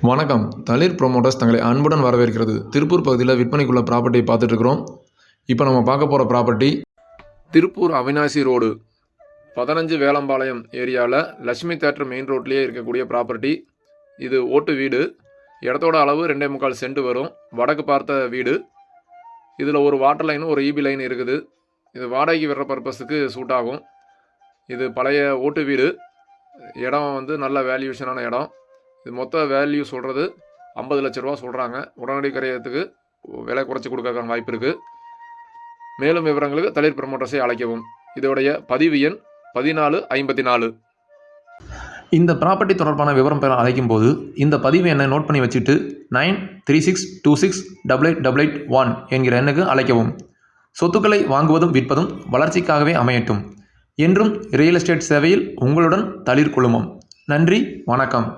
வணக்கம். தளிர் ப்ரொமோட்டர்ஸ் தங்களை அன்புடன் வரவேற்கிறது. திருப்பூர் பகுதியில் விற்பனைக்குள்ள ப்ராப்பர்ட்டி பார்த்துட்டு இருக்கிறோம். இப்போ நம்ம பார்க்க போகிற ப்ராப்பர்ட்டி திருப்பூர் அவினாசி ரோடு 15 வேலம்பாளையம் ஏரியாவில் லட்சுமி தேட்டர் மெயின் ரோட்லேயே இருக்கக்கூடிய ப்ராப்பர்ட்டி. இது ஓட்டு வீடு. இடத்தோட அளவு 2.25 சென்ட் வரும். வடக்கு பார்த்த வீடு. இதில் ஒரு வாட்டர் லைனும் ஒரு இபி லைன் இருக்குது. இது வாடகைக்கு விடுற பர்பஸுக்கு சூட் ஆகும். இது பழைய ஓட்டு வீடு. இடம் நல்ல வேல்யூஷனான இடம். இது மொத்த வேல்யூ சொல்கிறது 50 லட்ச ரூபா சொல்கிறாங்க. உடனடி கரையத்துக்கு விலை குறைச்சி கொடுக்கறதுக்கான வாய்ப்பு இருக்குது. மேலும் விவரங்களுக்கு தளிர் ப்ரமோட்டர்ஸை அழைக்கவும். இதோடைய பதிவு எண் 1454. இந்த ப்ராப்பர்ட்டி தொடர்பான விவரம் பெற அழைக்கும் போது இந்த பதிவு எண்ணை நோட் பண்ணி வச்சுட்டு 9362688881 என்கிற எண்ணுக்கு அழைக்கவும். சொத்துக்களை வாங்குவதும் விற்பதும் வளர்ச்சிக்காகவே அமையட்டும். என்றும் ரியல் எஸ்டேட் சேவையில் உங்களுடன் தளிர் குழுமம். நன்றி, வணக்கம்.